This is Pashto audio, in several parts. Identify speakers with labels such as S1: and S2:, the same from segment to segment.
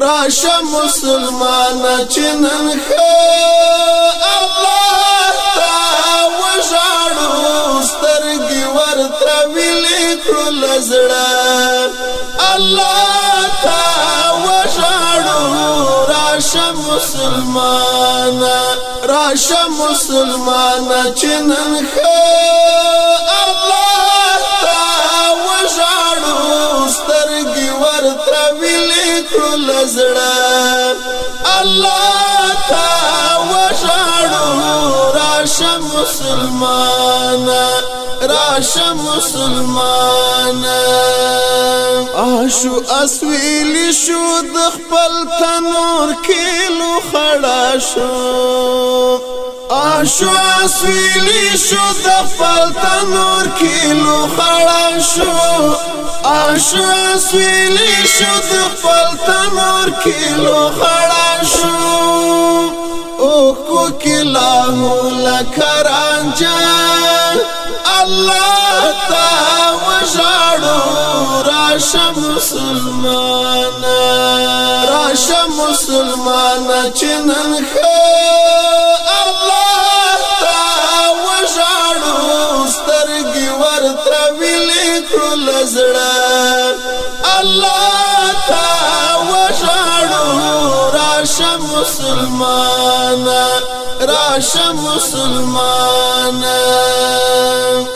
S1: راشه مسلمانه چې نن ښه الله ته وژاړو سترګې ورته ویلې کړو له زړه الله ته وژاړو راشه مسلمانه راشه مسلمانه چې نن ښه الله ته وژاړو سترګې ورته ویلې کړو له زړه الله ته وژاړو راشه مسلمانه راشه مسلمانه آشو اسویلی شو د خپل تنور کیلو خړا شو آشو اسویلی شو د خپل تنور کیلو خړا شو آشو اسویلی شو د خپل تنور کیلو خړا شو او کو کلاهو لکرانجا الله تا وژاړو راشه مسلمانه راشه مسلمانه چې نن ښه الله تا وژاړو سترګې ورته ویلې کړو له زړه الله تا وژاړو راشه مسلمانه راشه مسلمانه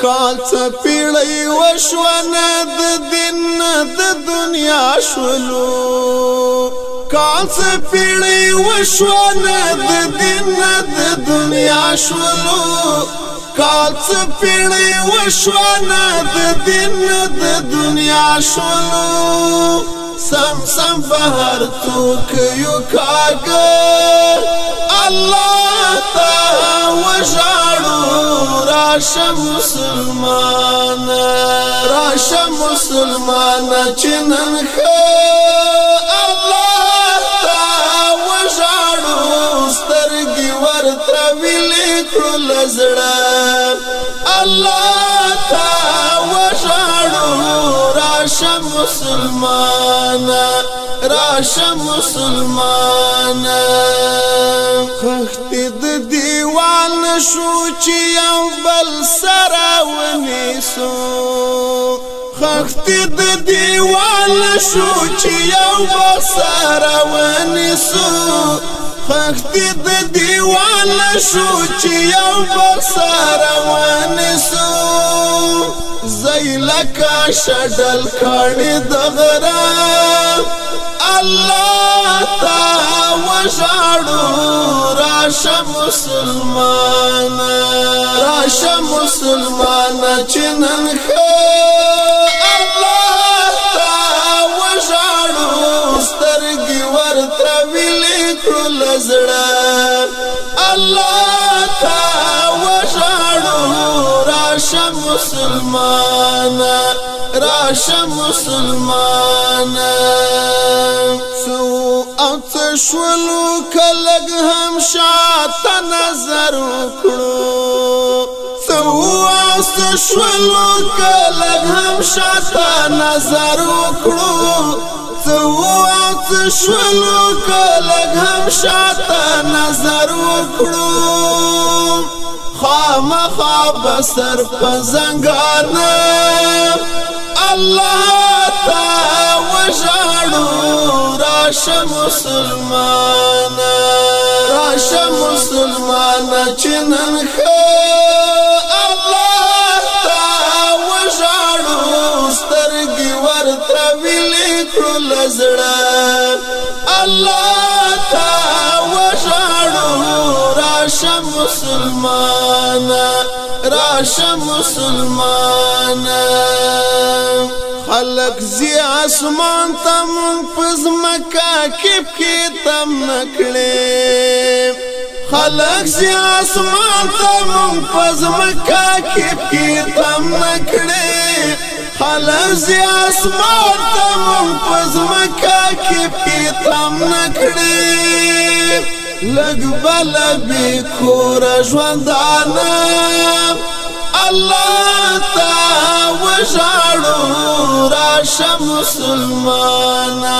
S1: کال څه پیړۍ وشوه نه د دین نه د دنیا شولو کال څه پیړۍ وشوه نه د دین نه د دنیا شولو کال څه پیړۍ وشوه نه د دین نه د دنیا شولو سم سم بهر توکیو کاږه الله ته وژاړو راشه مسلمانه راشه مسلمانه چې نن ښه الله ته وژاړو سترګې ورته ویلې کړو له زړه الله ته وژاړو راشه مسلمانه راشه مسلمانه خښتې د دیوال نشو چې یو بل سره ونیسو خښتې د دیوال نشو چې یو بل سره ونیسو خښتې د دیوال نشو چې یو بل سره ونیسو زی لکه شډل کاڼي د غره الله ته وژاړو راشه مسلمانه راشه مسلمانه چې نن ښه الله ته وژاړو سترګې ورته ویلې کړو له زړه الله ته وژاړو راشه مسلمانه راشه مسلمانه څو او څه شولو که لږ هم شاته نظر وکړو څه او څه شولو که لږ هم شاته نظر وکړو څه او څه شولو که لږ هم شاته نظر وکړو خامخا به سر په زنګانه الله ته وژاړو راشه مسلمانه راشه مسلمانه چې نن ښه الله ته وژاړو سترګې ورته ویلې کړو له زړه الله ته وژاړو راشه مسلمانه راشه مسلمانه خلق زی اسمان ته مونږ په ځمکه کې پښې تم نه کړې خلق زی اسمان ته مونږ په ځمکه کې پښې تم نه کړې خلق زی اسمان ته مونږ په ځمکه کې پښې تم نه کړې لږ بله بې کوره ژوندانه الله تا وژاړو راشه مسلمانا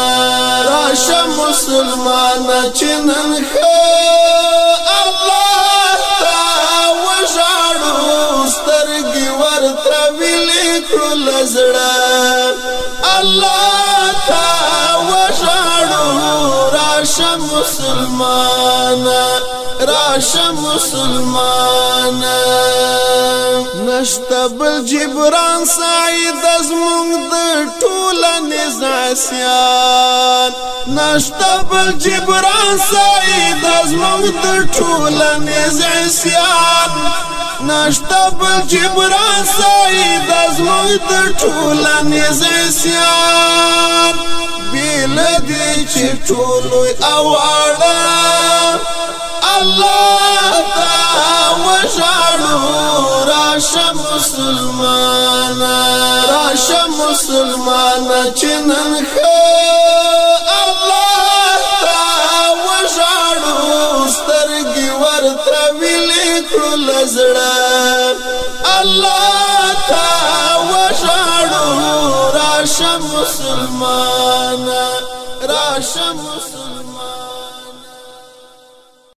S1: راشه مسلمانا چې نن ښه الله تا وژاړو سترګې ورته ویلې کړو له زړه الله تا وژاړو راشه مسلمانا راشه مسلمانا نشته بل جبران سعید زمونږ د ټولنې عصیان نشته بل جبران سعید زمونږ د ټولنې عصیان نشته بل جبران سعید زمونږ د ټولنې عصیان بیل دې چې ټولو اواړه الله تا وژاړو راشه مسلمانا راشه مسلمانا چې نن ښه الله تا وژاړو سترګې ورته ویلې کړو له زړه الله تا وژاړو راشه مسلمانا راشه مسلمانا